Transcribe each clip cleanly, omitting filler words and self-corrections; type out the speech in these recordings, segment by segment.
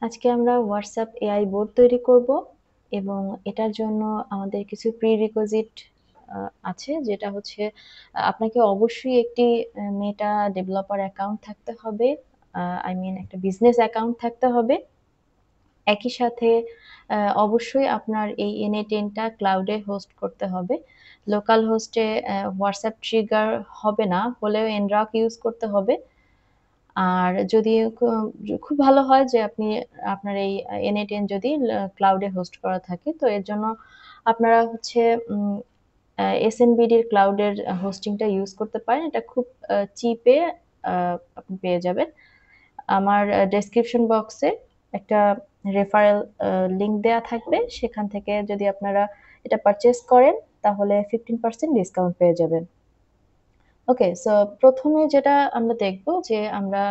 আজকে আমরা WhatsApp AI board তৈরি করব এবং এটার জন্য আমাদের কিছু প্রিরিকোজিট আছে, যেটা হচ্ছে আপনাকে অবশ্যই একটি মেটা ডেভেলপার অ্যাকাউন্ট থাকতে হবে, আই মিন একটা বিজনেস অ্যাকাউন্ট থাকতে হবে। একই সাথে অবশ্যই আপনার এই NA10টা ক্লাউডে হোস্ট করতে হবে। লোকাল হোস্টে হোয়াটসঅ্যাপ ট্রিগার হবে না, হলেও nrok ইউজ করতে হবে। আর যদি খুব ভালো হয় যে আপনার এই NA10 যদি ক্লাউডে হোস্ট করা থাকে, তো এর জন্য আপনারা হচ্ছে SNBD-র ক্লাউডের হোস্টিংটা ইউজ করতে পারেন। এটা খুব চিপে আপনি পেয়ে যাবেন। আমার ডেসক্রিপশন বক্সে একটা রেফারেল লিংক দেয়া থাকবে, সেখান থেকে যদি আপনারা এটা পারচেজ করেন তাহলে 15% ডিসকাউন্ট পেয়ে যাবেন। ওকে, সো প্রথমে যেটা আমরা দেখব যে আমরা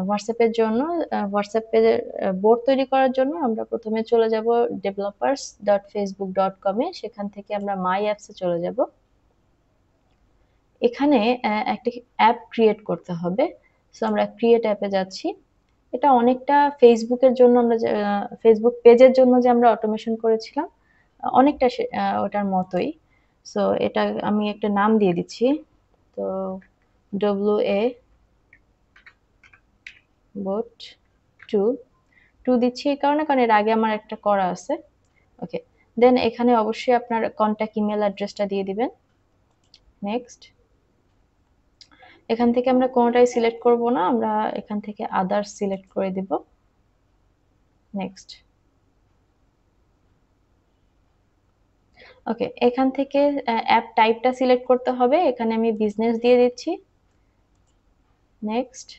হোয়াটসঅ্যাপের জন্য হোয়াটসঅ্যাপের বোর্ড তৈরি করার জন্য আমরা প্রথমে চলে যাব developers.facebook.com এ। সেখান থেকে আমরা মাই অ্যাপসে চলে যাব। এখানে একটা অ্যাপ ক্রিয়েট করতে হবে। সো আমরা ক্রিয়েট অ্যাপে যাচ্ছি। এটা অনেকটা ফেসবুকের জন্য আমরা যে ফেসবুক পেজের জন্য যে আমরা অটোমেশন করেছিলাম, অনেকটা ওটার মতোই। সো এটা আমি একটা নাম দিয়ে দিচ্ছি। তো WA বোট 2 দিচ্ছি এই কারণে, কারণ এর আগে আমার একটা করা আছে। ওকে, দেন এখানে অবশ্যই আপনার কন্ট্যাক্ট ইমেল অ্যাড্রেসটা দিয়ে দিবেন। নেক্সট, এখান থেকে আমরা কোনোটাই সিলেক্ট করব না, আমরা এখান থেকে আদার্স সিলেক্ট করে দিব। নেক্সট, ওকে, এখান থেকে অ্যাপ টাইপটা সিলেক্ট করতে হবে। এখানে আমি বিজনেস দিয়ে দিচ্ছি। নেক্সট,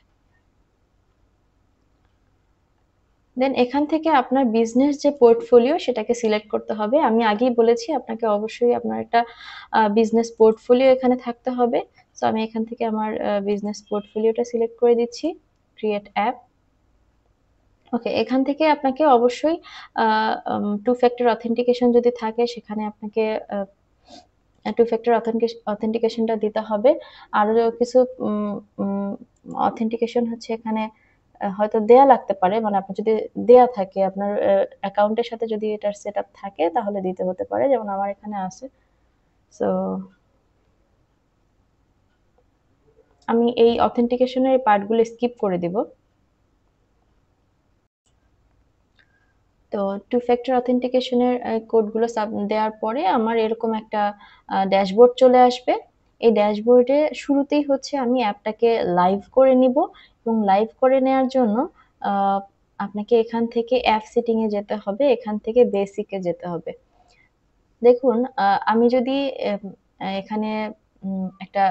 দেন এখান থেকে আপনার বিজনেস যে পোর্টফোলিও সেটাকে সিলেক্ট করতে হবে। আমি আগেই বলেছি আপনাকে অবশ্যই আপনার একটা বিজনেস পোর্টফোলিও এখানে থাকতে হবে। সো আমি এখান থেকে আমার বিজনেস পোর্টফোলিওটা সিলেক্ট করে দিচ্ছি। Create app. ওকে, এখান থেকে আপনাকে অবশ্যই টু ফ্যাক্টর অথেন্টিকেশন যদি থাকে সেখানে আপনাকে টু ফ্যাক্টর অথেন্টিকেশনটা দিতে হবে। আরো কিছু অথেন্টিকেশন হচ্ছে এখানে হয়তো দেয়া লাগতে পারে, মানে আপনার যদি দেয়া থাকে আপনার অ্যাকাউন্টের সাথে, যদি এটার সেট আপ থাকে তাহলে দিতে হতে পারে, যেমন আমার এখানে আছে। সো আমি এই অথেন্টিকেশনের পার্টগুলো স্কিপ করে দিব। তো টু ফ্যাক্টর অথেন্টিকেশনের কোডগুলো দেওয়ার পরে আমার এরকম একটা ড্যাশবোর্ড চলে আসবে। এই ড্যাশবোর্ডে শুরুতেই হচ্ছে আমি অ্যাপটাকে লাইভ করে নিব, এবং লাইভ করে নেওয়ার জন্য আপনাকে এখান থেকে অ্যাপ সেটিংয়ে যেতে হবে, এখান থেকে বেসিকে যেতে হবে। দেখুন, আমি যদি এখানে একটা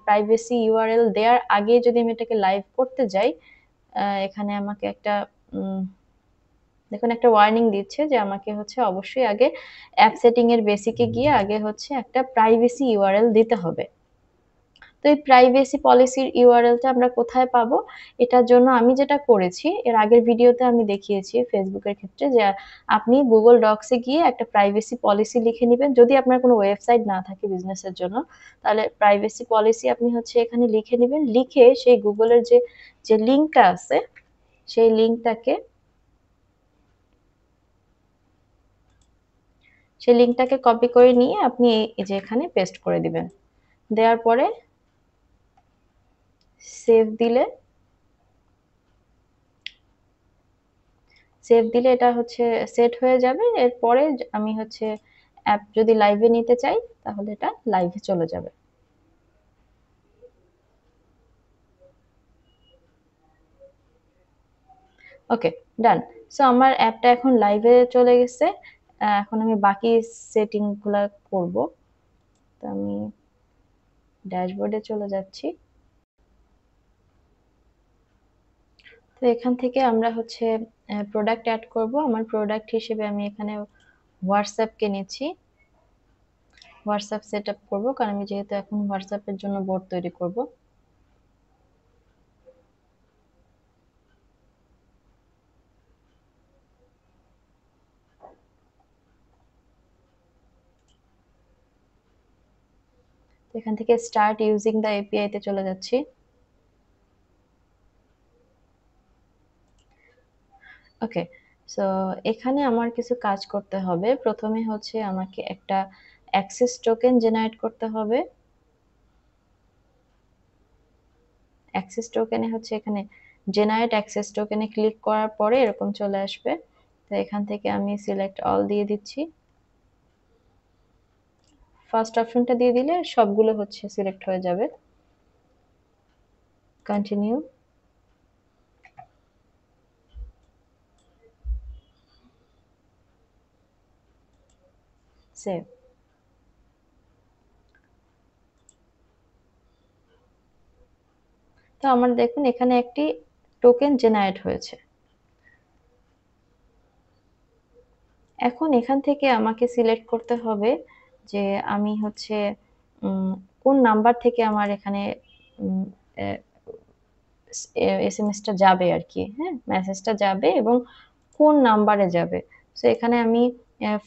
প্রাইভেসি ইউআরএল দেওয়ার আগে যদি আমি এটাকে লাইভ করতে যাই, এখানে আমাকে একটা দেখুন একটা ওয়ার্নিং দিচ্ছে যে আমাকে হচ্ছে অবশ্যই আগে অ্যাপ সেটিং এর বেসিকে গিয়ে আগে হচ্ছে একটা প্রাইভেসি ইউআরএল দিতে হবে। তো এই প্রাইভেসি পলিসির ইউআরএলটা আমরা কোথায় পাবো? এটার জন্য আমি যেটা করেছি, এর আগের ভিডিওতে আমি দেখিয়েছি ফেসবুকের ক্ষেত্রে, যে আপনি গুগল ডক্সে গিয়ে একটা প্রাইভেসি পলিসি লিখে নিবেন। যদি আপনার কোনো ওয়েবসাইট না থাকে বিজনেসের জন্য, তাহলে প্রাইভেসি পলিসি আপনি হচ্ছে এখানে লিখে নিবেন। লিখে সেই গুগলের যে লিঙ্কটা আছে, সেই লিঙ্কটাকে কপি করে নিয়ে আপনি এই যে এখানে পেস্ট করে দিবেন। দেওয়ার পরে সেভ দিলে এটা হচ্ছে সেট হয়ে যাবে। এরপরে আমি হচ্ছে অ্যাপ যদি লাইভে নিতে চাই তাহলে এটা লাইভে চলে যাবে। ওকে, ডান। সো আমার অ্যাপটা এখন লাইভে চলে গেছে। এখন আমি বাকি সেটিং গুলা করব। তো আমি ড্যাশবোর্ডে চলে যাচ্ছি। তো এখান থেকে আমরা হচ্ছে প্রোডাক্ট অ্যাড করব। আমার প্রোডাক্ট হিসেবে আমি এখানে হোয়াটসঅ্যাপকে নিচ্ছি। হোয়াটসঅ্যাপ সেট আপ করবো, কারণ আমি যেহেতু এখন হোয়াটসঅ্যাপের জন্য বোর্ড তৈরি করব। এখান থেকে স্টার্ট ইউজিং দ্য এপিআই তে চলে যাচ্ছি। ওকে। সো এখানে আমার কিছু কাজ করতে হবে। ১ম এ হচ্ছে আমাকে একটা অ্যাক্সেস টোকেন জেনারেট করতে হবে। অ্যাক্সেস টোকেনে হচ্ছে এখানে জেনারেট অ্যাক্সেস টোকেনে ক্লিক করার পরে এরকম চলে আসবে। তো এখান থেকে আমি সিলেক্ট অল দিয়ে দিচ্ছি। ফার্স্ট অপশনটা দিয়ে দিলে সবগুলো হচ্ছে সিলেক্ট হয়ে যাবে। Continue, save. তো আমার দেখুন এখানে একটি টোকেন জেনারেট হয়েছে। এখন এখান থেকে আমাকে সিলেক্ট করতে হবে যে আমি হচ্ছে উম কোন নাম্বার থেকে আমার এখানে উম এ এসএমএসটা যাবে আরকি, হ্যাঁ? মেসেজটা যাবে এবং কোন নাম্বারে যাবে। সো এখানে আমি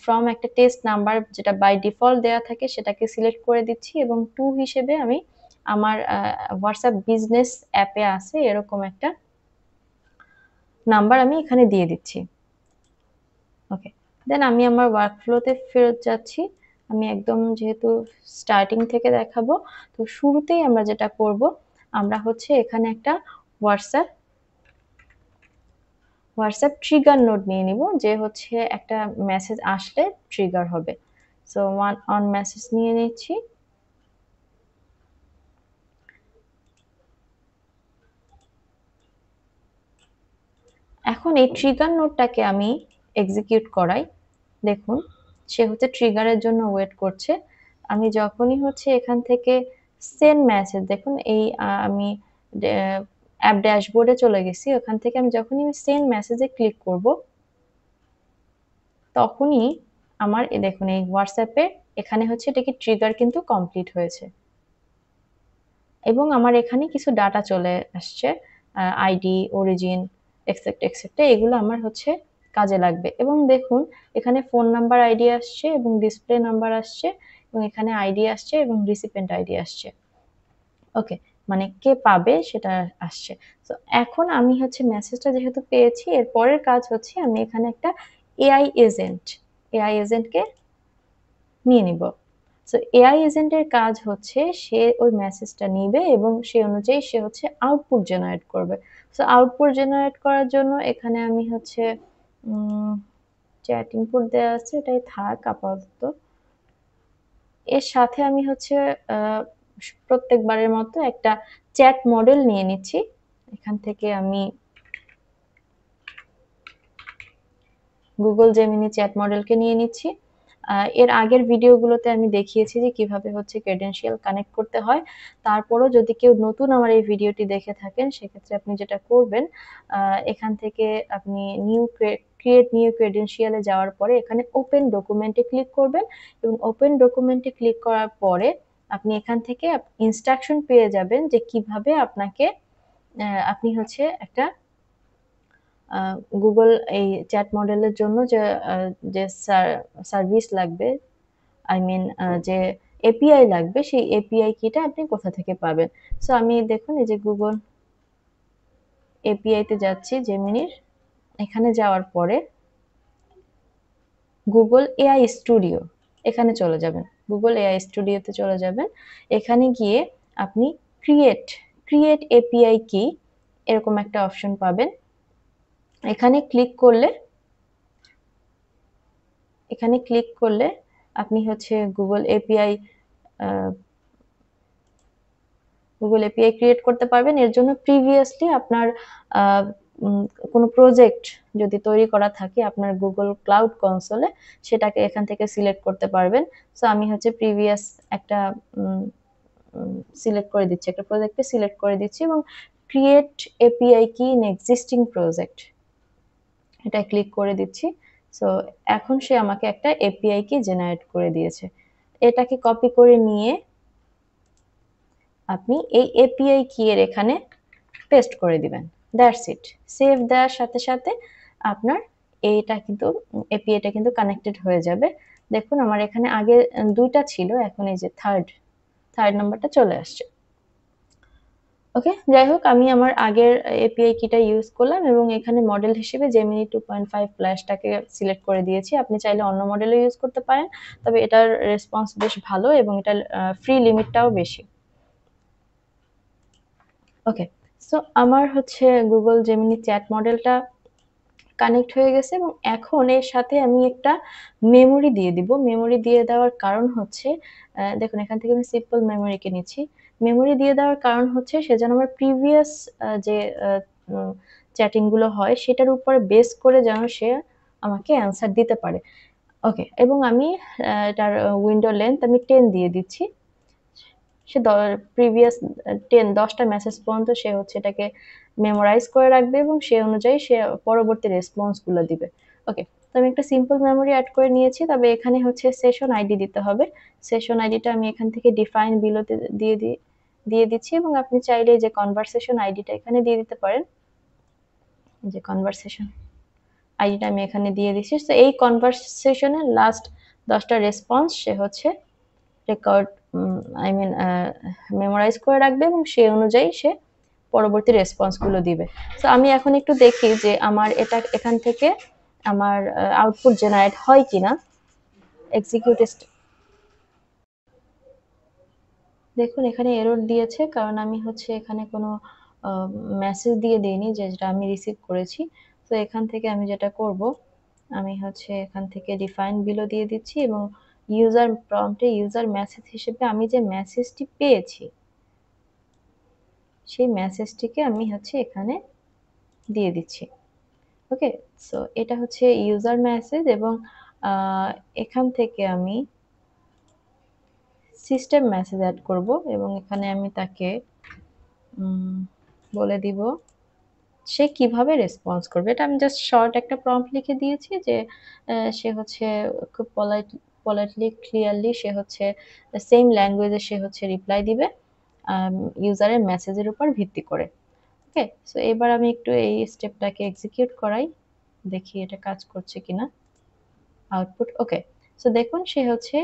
ফ্রম একটা টেস্ট নাম্বার যেটা বাই ডিফল্ট দেয়া থাকে সেটাকে সিলেক্ট করে দিচ্ছি এবং টু হিসেবে আমি আমার WhatsApp বিজনেস অ্যাপে আছে এরকম একটা নাম্বার আমি এখানে দিয়ে দিচ্ছি। ওকে। দেন আমি আমার ওয়ার্কফ্লো তে ফেরত যাচ্ছি। আমি একদম যেহেতু স্টার্টিং থেকে দেখাবো, তো শুরুতেই আমরা যেটা করব, আমরা হচ্ছে এখানে একটা WhatsApp ট্রিগার নোড নিয়ে নিব যে হচ্ছে একটা মেসেজ আসলে ট্রিগার হবে। সো ওয়ান অন মেসেজ নিয়ে নিচ্ছি। এখন এই ট্রিগার নোডটাকে আমি এক্সিকিউট করাই। দেখুন সে হচ্ছে ট্রিগারের জন্য ওয়েট করছে। আমি যখনই হচ্ছে এখান থেকে সেন্ড মেসেজ দেখুন এই আমি অ্যাপ ড্যাশবোর্ডে চলে গেছি। ওখান থেকে আমি যখনই সেন্ড মেসেজে ক্লিক করব তখনই আমার দেখুন এই WhatsApp এ এখানে হচ্ছে এটা কি ট্রিগার কিন্তু কমপ্লিট হয়েছে। এবং আমার এখানে কিছু ডাটা চলে আসছে। আইডি, অরিজিন, এক্সেপ্ট, এক্সেপ্ট এগুলো আমার হচ্ছে কাজে লাগবে। এবং দেখুন এখানে ফোন নাম্বার আইডি আসছে এবং ডিসপ্লে নাম্বার আসছে এবং এখানে আইডি আসছে এবং রিসিপিয়েন্ট আইডি আসছে। ওকে, মানে কে পাবে সেটা আসছে। তো এখন আমি হচ্ছে মেসেজটা যেহেতু পেয়েছি এর পরের কাজ হচ্ছে আমি এখানে একটা এআই এজেন্টকে নিয়ে নিব। সো এআই এজেন্টের কাজ হচ্ছে সে ওই মেসেজটা নিবে এবং সেই অনুযায়ী সে হচ্ছে আউটপুট জেনারেট করবে। সো আউটপুট জেনারেট করার জন্য এখানে আমি হচ্ছে চ্যাট ইনপুট দেয়া আছে এটাই থাক আপাতত। এর সাথে আমি হচ্ছে প্রত্যেকবারের মতো একটা চ্যাট মডেল নিয়ে নিচ্ছি। এখান থেকে আমি গুগল জেমিনি চ্যাট মডেলকে নিয়ে নিচ্ছি। এর আগের ভিডিওগুলোতে আমি দেখিয়েছি যে কিভাবে হচ্ছে ক্রেডেনশিয়াল কানেক্ট করতে হয়। তারপরও যদি কেউ নতুন আমার এই ভিডিওটি দেখে থাকেন সেক্ষেত্রে আপনি যেটা করবেন এখান থেকে আপনি ক্রিয়েট নিউ ক্রেডেনশিয়াল এ যাওয়ার পরে এখানে ওপেন ডকুমেন্টে ক্লিক করবেন এবং ওপেন ডকুমেন্টে ক্লিক করার পরে আপনি এখান থেকে ইনস্ট্রাকশন পেয়ে যাবেন যে কিভাবে আপনাকে আপনি হচ্ছে একটা গুগল এই চ্যাট মডেলের জন্য যে সার্ভিস লাগবে আই মিন যে এপিআই লাগবে সেই এপিআই কিটা আপনি কোথা থেকে পাবেন। সো আমি দেখুন এই যে গুগল এপিআই তে যাচ্ছি জেমিনির। এখানে যাওয়ার পরে গুগল এআই স্টুডিও এখানে চলে যাবেন। গুগল এআই স্টুডিওতে চলে যাবেন। এখানে গিয়ে আপনি ক্রিয়েট এপিআই কি এরকম একটা অপশন পাবেন। এখানে ক্লিক করলে আপনি হচ্ছে গুগল এপিআই ক্রিয়েট করতে পারবেন। এর জন্য প্রিভিয়াসলি আপনার আহ, কোনো প্রজেক্ট যদি তৈরি করা থাকে আপনার গুগল ক্লাউড কনসোলে সেটাকে এখান থেকে সিলেক্ট করতে পারবেন। সো আমি হচ্ছে প্রিভিয়াস একটা সিলেক্ট করে দিচ্ছি, একটা প্রজেক্টকে সিলেক্ট করে দিচ্ছি এবং ক্রিয়েট এপিআই কি ইন এক্সিস্টিং প্রজেক্ট এটা ক্লিক করে দিচ্ছি। সো এখন সে আমাকে একটা এপিআই কি জেনারেট করে দিয়েছে। এটাকে কপি করে নিয়ে আপনি এই এপিআই কি এর এখানে পেস্ট করে দিবেন। That's it. সেভ দেওয়ার সাথে সাথে আপনার এইটা কিন্তু এপিআইটা কিন্তু কানেক্টেড হয়ে যাবে। দেখুন আমার এখানে আগে দুইটা ছিল এখন এই যে থার্ড নাম্বারটা চলে আসছে। ওকে, যাই হোক আমি আমার আগের এপিআই কিটা ইউজ করলাম এবং এখানে মডেল হিসেবে জেমিনি 2.5 ফ্ল্যাশটাকে সিলেক্ট করে দিয়েছি। আপনি চাইলে অন্য মডেলও ইউজ করতে পারেন, তবে এটার রেসপন্স বেশ ভালো এবং এটার ফ্রি লিমিটটাও বেশি। ওকে, সো আমার হচ্ছে গুগল জেমিনি চ্যাট মডেলটা কানেক্ট হয়ে গেছে এবং এখন এর সাথে আমি একটা মেমোরি দিয়ে দিব। মেমোরি দিয়ে দেওয়ার কারণ হচ্ছে দেখুন এখান থেকে আমি সিম্পল মেমোরিকে নিচ্ছি। মেমোরি দিয়ে দেওয়ার কারণ হচ্ছে সে যেন আমার প্রিভিয়াস যে আ উম চ্যাটিং গুলো হয় সেটার উপরে বেস করে যেন সে আমাকে অ্যান্সার দিতে পারে। ওকে, এবং আমি এটার উইন্ডো লেংথ আমি 10 দিয়ে দিচ্ছি। সে প্রিভিয়াস 10 টা মেসেজ পর্যন্ত সে হচ্ছে এটাকে মেমোরাইজ করে রাখবে এবং সে অনুযায়ী সে পরবর্তী রেসপন্স গুলো দিবে। ওকে, তো আমি একটা সিম্পল মেমোরি অ্যাড করে নিয়েছি, তবে এখানে হচ্ছে সেশন আইডি দিতে হবে। সেশন আইডিটা আমি এখান থেকে ডিফাইন বিলোতে দিয়ে দিচ্ছি এবং আপনি চাইলে যে কনভারসেশন আইডিটা এখানে দিয়ে দিতে পারেন। যে কনভারসেশন আইডিটা আমি এখানে দিয়ে দিচ্ছি। তো এই কনভারসেশনের লাস্ট 10টা রেসপন্স সে হচ্ছে রেকর্ড আই মিন মেমোরাইজ করে রাখবে এবং সেই অনুযায়ী সে পরবর্তী রেসপন্স গুলো দিবে। তো আমি এখন একটু দেখি যে আমার এটা এখান থেকে আমার আউটপুট জেনারেট হয় কিনা। এক্সিকিউট দেখুন এখানে এরর দিয়েছে, কারণ আমি হচ্ছে এখানে কোনো মেসেজ দিয়ে দিইনি যেটা আমি রিসিভ করেছি। তো এখান থেকে আমি যেটা করব, আমি হচ্ছে এখান থেকে ডিফাইন বিলো দিয়ে দিচ্ছি এবং ইউজার প্রম্পটে ইউজার মেসেজ হিসেবে আমি যে মেসেজটি পেয়েছি সেই মেসেজটিকে আমি হচ্ছে এখানে দিয়ে দিচ্ছি। ওকে, সো এটা হচ্ছে ইউজার মেসেজ এবং এখান থেকে আমি সিস্টেম মেসেজ অ্যাড করব এবং এখানে আমি তাকে বলে দিব সে কিভাবে রেসপন্স করবে। এটা আমি জাস্ট শর্ট একটা প্রম্পট লিখে দিয়েছি যে সে হচ্ছে খুব পোলাইটলি ক্লিয়ারলি সে হচ্ছে সেম ল্যাঙ্গুয়েজে সে হচ্ছে রিপ্লাই দিবে ইউজারের মেসেজের উপর ভিত্তি করে। ওকে, সো এবার আমি একটু এই স্টেপটাকে এক্সিকিউট করাই, দেখি এটা কাজ করছে কিনা। আউটপুট ওকে, সো দেখুন সে হচ্ছে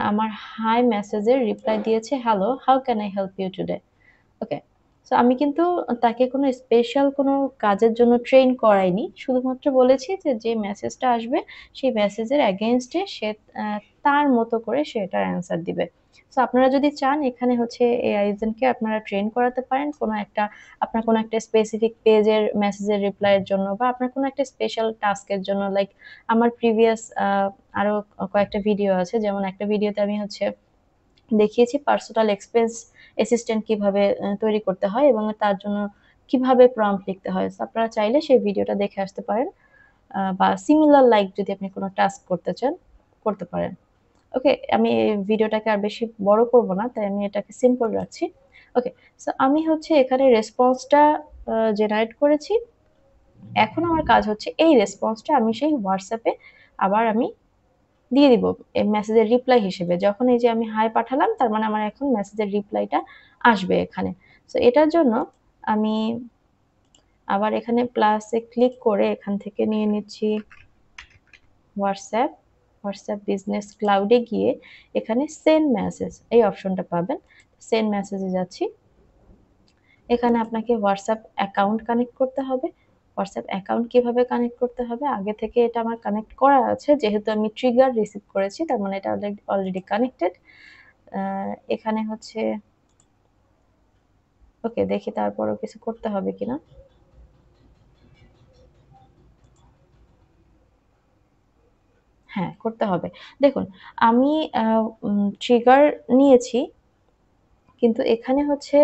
আমার হাই মেসেজের রিপ্লাই দিয়েছে, hello how can I help you today. Okay, so আমি কিন্তু তাকে কোনো স্পেশাল কোনো কাজের জন্য ট্রেন করাইনি, শুধুমাত্র বলেছি যে যে মেসেজটা আসবে সেই মেসেজের এগেইনস্টে সে তার মতো করে সে এটার অ্যান্সার দিবে। সো আপনারা যদি চান এখানে হচ্ছে এআই এজেন্টকে আপনারা ট্রেন করাতে পারেন কোনো একটা আপনার কোনো একটা স্পেসিফিক পেজের মেসেজের রিপ্লাইয়ের জন্য বা আপনার কোনো একটা স্পেশাল টাস্কের জন্য। লাইক আমার প্রিভিয়াস আরো কয়েকটা ভিডিও আছে, যেমন একটা ভিডিওতে আমি হচ্ছে দেখিয়েছি পার্সোনাল এক্সপেন্স অ্যাসিস্ট্যান্ট কিভাবে তৈরি করতে হয় এবং তার জন্য কিভাবে প্রম্পট লিখতে হয়। সো আপনারা চাইলে সেই ভিডিওটা দেখে আসতে পারেন বা সিমিলার লাইক যদি আপনি কোনো টাস্ক করতে চান করতে পারেন। ওকে, আমি এই ভিডিওটাকে আর বেশি বড় করব না, তাই আমি এটাকে সিম্পল রাখছি। ওকে, সো আমি হচ্ছে এখানে রেসপন্সটা জেনারেট করেছি। এখন আমার কাজ হচ্ছে এই রেসপন্সটা আমি সেই হোয়াটসঅ্যাপে আবার আমি দিয়ে দিব এই মেসেজের রিপ্লাই হিসেবে। যখন এই যে আমি হাই পাঠালাম তার মানে আমার এখন মেসেজের রিপ্লাইটা আসবে এখানে। সো এটার জন্য আমি আবার এখানে প্লাসে ক্লিক করে এখান থেকে নিয়ে নিচ্ছি হোয়াটসঅ্যাপ, হোয়াটসঅ্যাপ বিজনেস ক্লাউডে গিয়ে এখানে সেন্ড মেসেজ এই অপশনটা পাবেন। সেন্ড মেসেজে যাচ্ছি। এখানে আপনাকে হোয়াটসঅ্যাপ অ্যাকাউন্ট কানেক্ট করতে হবে। হোয়াটসঅ্যাপ অ্যাকাউন্ট কিভাবে কানেক্ট করতে হবে? আগে থেকে এটা আমার কানেক্ট করা আছে। যেহেতু আমি ট্রিগার রিসিভ করেছি তার মানে এটা অলরেডি কানেক্টেড। এখানে হচ্ছে ওকে, দেখি তারপরেও কিছু করতে হবে কিনা। হ্যাঁ, করতে হবে। দেখুন আমি ট্রিগার নিয়েছি, কিন্তু এখানে হচ্ছে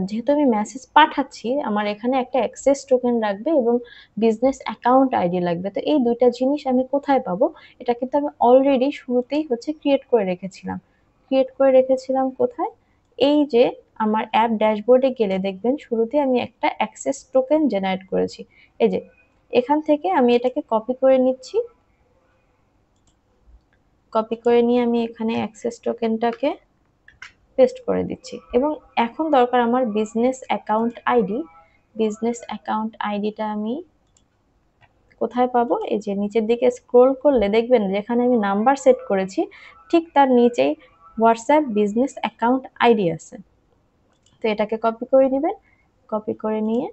যেহেতু আমি মেসেজ পাঠাচ্ছি, আমার এখানে একটা অ্যাক্সেস টোকেন লাগবে এবং বিজনেস অ্যাকাউন্ট আইডি লাগবে। তো এই ২ টা জিনিস আমি কোথায় পাবো? এটা কিন্তু আমি অলরেডি শুরুতেই হচ্ছে ক্রিয়েট করে রেখেছিলাম। ক্রিয়েট করে রেখেছিলাম কোথায়? এই যে আমার অ্যাপ ড্যাশবোর্ডে গেলে দেখবেন শুরুতেই আমি একটা অ্যাক্সেস টোকেন জেনারেট করেছি। এই যে এখান থেকে আমি এটাকে কপি করে নিচ্ছি। কপি করে নিয়ে আমি এখানে অ্যাক্সেস টোকেনটাকে পেস্ট করে দিচ্ছি এবং এখন দরকার আমার business account ID. Business account আইডিটা আমি কোথায় পাবো? এই যে নিচের দিকে স্ক্রল করলে দেখবেন যেখানে আমি নাম্বার সেট করেছি ঠিক তার নিচেই হোয়াটসঅ্যাপ বিজনেস অ্যাকাউন্ট আইডি আছে। তো এটাকে কপি করে নেবেন, কপি করে নিয়ে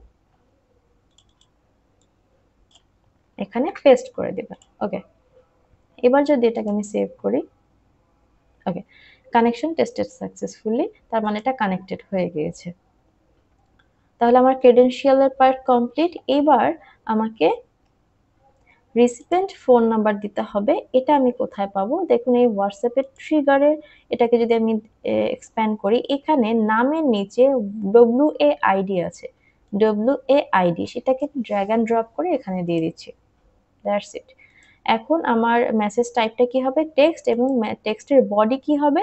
এখানে পেস্ট করে দিবেন। ওকে, এবার যদি এটাকে আমি সেভ করি, ওকে, কানেকশন টেস্টেড সাকসেসফুলি, তার মানে এটা কানেক্টেড হয়ে গিয়েছে। তাহলে আমার ক্রেডেনশিয়ালের পার্ট কমপ্লিট। এবার আমাকে রিসিপিয়েন্ট ফোন নাম্বার দিতে হবে। এটা আমি কোথায় পাবো? দেখুন এই হোয়াটসঅ্যাপের ট্রিগারের এটাকে যদি আমি এক্সপ্যান্ড করি, এখানে নামের নিচে WAID আছে, WAID, সেটাকে ড্র্যাগ অ্যান্ড ড্রপ করে এখানে দিয়ে দিচ্ছি। That's it. এখন আমার মেসেজ টাইপটা কি হবে? টেক্সট, এবং টেক্সটের বডি কি হবে?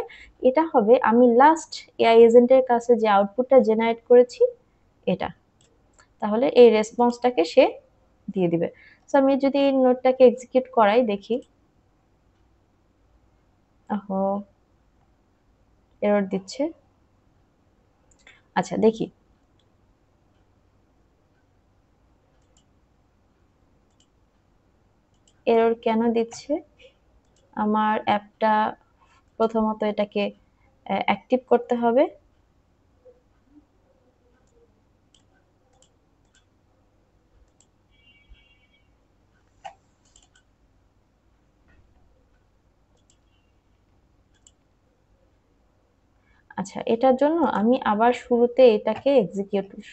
এটা হবে আমি লাস্ট এআই এজেন্টের কাছে যে আউটপুটটা জেনারেট করেছি এটা। তাহলে এই রেসপন্সটাকে সে দিয়ে দিবে। সো আমি যদি এই নোটটাকে এক্সিকিউট করাই, দেখি, ওহো, এরর দিচ্ছে। আচ্ছা দেখি, এরর কেন দিচ্ছে? আমার অ্যাপটা প্রথমত এটাকে অ্যাক্টিভ করতে হবে। আচ্ছা, এটার জন্য আমি আবার শুরুতে এটাকে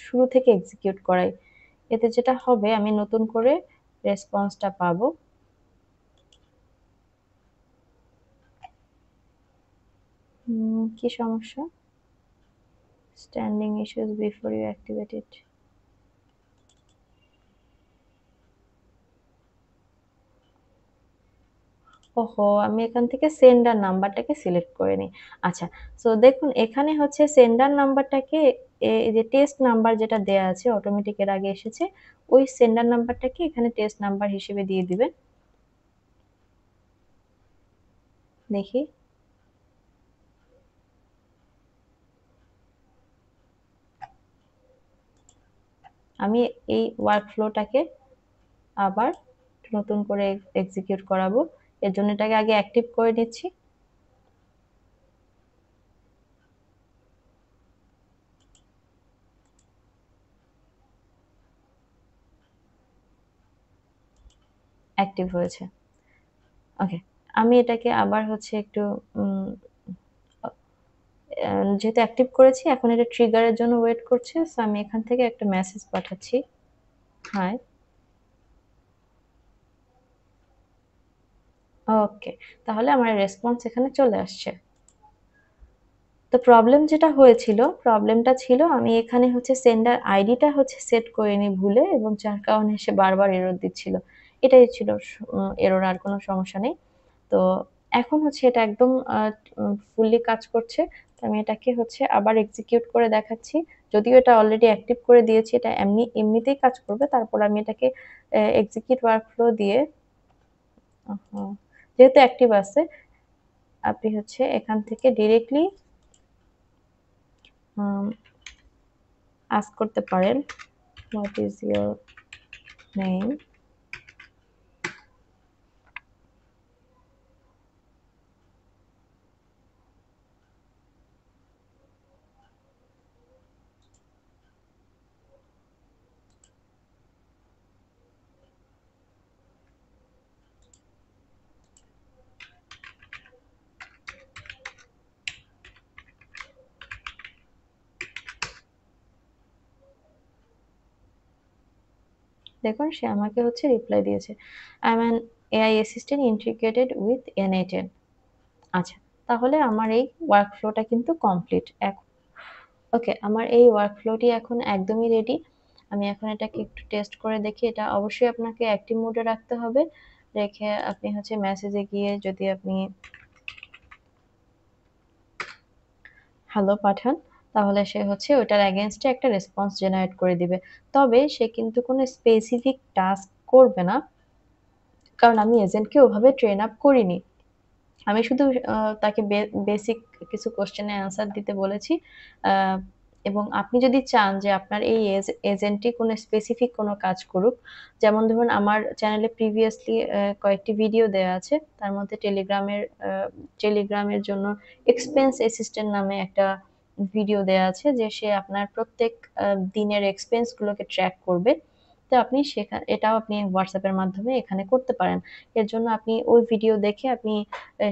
শুরু থেকে এক্সিকিউট করাই। এতে যেটা হবে, আমি নতুন করে রেসপন্সটা পাবো। কি সমস্যা? Standing issues before you activate it. ওহো, আমি এখান থেকে সেন্ডার নাম্বারটাকে সিলেক্ট করে নিই। আচ্ছা, সো দেখুন এখানে হচ্ছে সেন্ডার নাম্বারটাকে, এই যে টেস্ট নাম্বার যেটা দেয়া আছে অটোমেটিক এর আগে এসেছে, ওই সেন্ডার নাম্বারটাকে এখানে টেস্ট নাম্বার হিসেবে দিয়ে দিবেন। দেখি, আমি এই ওয়ার্কফ্লোটাকে আবার নতুন করে এক্সিকিউট করাবো। এর জন্য এটাকে আগে অ্যাক্টিভ করে নিচ্ছি। অ্যাক্টিভ হয়েছে। ওকে, আমি এটাকে আবার হচ্ছে একটু যেহেতু অ্যাক্টিভ করেছি, এখন এটা ট্রিগারের জন্য ওয়েট করছে। সো আমি এখান থেকে একটা মেসেজ পাঠাচ্ছি, হাই। ওকে, তাহলে আমার রেসপন্স এখানে চলে আসছে। তো প্রবলেম যেটা হয়েছিল, প্রবলেমটা ছিল আমি এখানে হচ্ছে সেন্ডার আইডিটা হচ্ছে সেট করিনি ভুলে, এবং যার কারণে সে বারবার এরর দিচ্ছিল। এটাই ছিল এরর, আর কোনো সমস্যা নেই। তো এখন হচ্ছে এটা একদম ফুললি কাজ করছে। তো আমি এটাকে হচ্ছে আবার এক্সিকিউট করে দেখাচ্ছি। যদিও এটা অলরেডি অ্যাক্টিভ করে দিয়েছি, এটা এমনিতেই কাজ করবে। তারপর আমি এটাকে এক্সিকিউট ওয়ার্কফ্লো দিয়ে, যেহেতু অ্যাক্টিভ আছে, আপনি হচ্ছে এখান থেকে ডিরেক্টলি আস্ক করতে পারেন, হোয়াট ইজ ইয়োর নেম। দেখুন সে আমাকে হচ্ছে রিপ্লাই দিয়েছে, I am an AI assistant integrated with N8N। আচ্ছা, তাহলে আমার এই ওয়ার্কফ্লোটা কিন্তু কমপ্লিট। ওকে, আমার এই ওয়ার্কফ্লোটি এখন একদমই রেডি। আমি এখন এটাকে একটু টেস্ট করে দেখি। এটা অবশ্যই আপনাকে অ্যাক্টিভ মোডে রাখতে হবে। রেখে আপনি হচ্ছে মেসেজে গিয়ে যদি আপনি হ্যালো পাঠান, তাহলে সে হচ্ছে ওটার এগেইনস্টে একটা রেসপন্স জেনারেট করে দিবে। তবে সে কিন্তু কোনো স্পেসিফিক টাস্ক করবে না, কারণ আমি এজেন্টকে ওভাবে ট্রেন আপ করিনি। আমি শুধু তাকে বেসিক কিছু কোশ্চেনের অ্যান্সার দিতে বলেছি। আহ, এবং আপনি যদি চান যে আপনার এই এজেন্টটি কোনো স্পেসিফিক কোনো কাজ করুক, যেমন ধরুন আমার চ্যানেলে প্রিভিয়াসলি কয়েকটি ভিডিও দেওয়া আছে, তার মধ্যে টেলিগ্রামের জন্য এক্সপেন্স অ্যাসিস্ট্যান্ট নামে একটা ভিডিও দেয়া আছে যে সে আপনার প্রত্যেক দিনের এক্সপেন্স গুলোকে ট্র্যাক করবে। তো আপনি এটাও আপনি WhatsApp এর মাধ্যমে এখানে করতে পারেন। এর জন্য আপনি ওই ভিডিও দেখে আপনি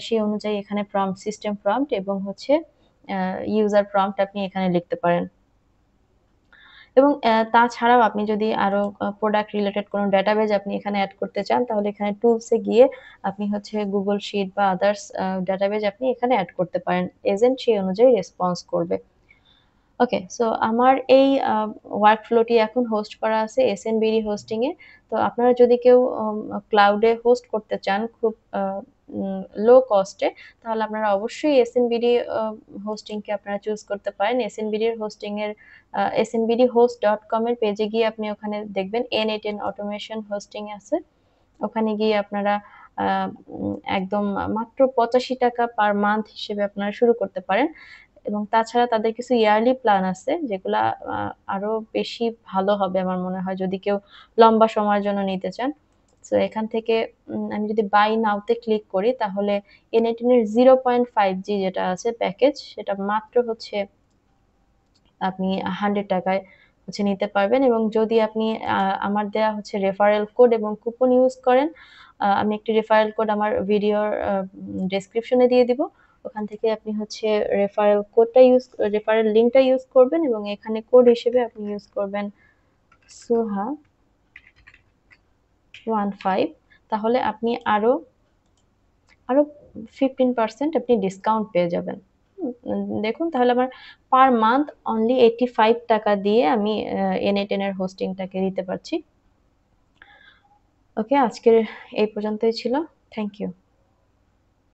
সেই অনুযায়ী এখানে সিস্টেম প্রম্পট এবং হচ্ছে আ ইউজার প্রম্পট আপনি এখানে লিখতে পারেন। এবং তাছাড়াও আপনি যদি আরো প্রোডাক্ট রিলেটেড কোনো ডেটাবেজ আপনি এখানে এড করতে চান, তাহলে এখানে টুলস এ গিয়ে আপনি হচ্ছে Google শিট বা আদার্স ডেটাবেজ আপনি এখানে এড করতে পারেন। এজেন্ট সেই অনুযায়ী রেসপন্স করবে। ওকে, সো আমার এই ওয়ার্ক ফ্লোটি এখন হোস্ট করা আছে এসএনবিডি হোস্টিং এ। তো আপনারা যদি কেউ ক্লাউডে হোস্ট করতে চান খুব আ উম লো কস্ট এ, তাহলে আপনারা অবশ্যই এসএনবিডি হোস্টিং কে আপনারা চুজ করতে পারেন। এসএনবিডির হোস্টিং এর snbdhost.com এর পেজে গিয়ে আপনি ওখানে দেখবেন N8N অটোমেশন হোস্টিং আছে। ওখানে গিয়ে আপনারা আ একদম মাত্র ৳৮৫ পার মান্থ হিসেবে আপনারা শুরু করতে পারেন। এবং তাছাড়া তাদের কিছু ইয়ারলি প্ল্যান আছে যেগুলা আ আরো বেশি ভালো হবে আমার মনে হয় যদি কেউ লম্বা সময়ের জন্য নিতে চান। সো এখান থেকে আমি যদি বাই নাও তে ক্লিক করি তাহলে N18 এর 0.5G যেটা আছে প্যাকেজ সেটা মাত্র হচ্ছে আপনি ৳100 য় হচ্ছে নিতে পারবেন এবং যদি আপনি আ আমার দেয়া হচ্ছে রেফারেল কোড এবং কুপন ইউজ করেন, আমি একটি রেফারেল কোড আমার ভিডিওর ডেসক্রিপশন এ দিয়ে দিব। ওখান থেকে আপনি হচ্ছে রেফারেল লিংকটা ইউজ করবেন এবং এখানে কোড হিসেবে আপনি ইউজ করবেন SUHA15 তাহলে আপনি আরো 15% আপনি ডিসকাউন্ট পেয়ে যাবেন। দেখুন তাহলে আমার পার মান্থ অনলি ৳85 দিয়ে আমি N8N এর হোস্টিংটাকে দিতে পারছি। ওকে, আজকের এই পর্যন্তই ছিল। Thank you.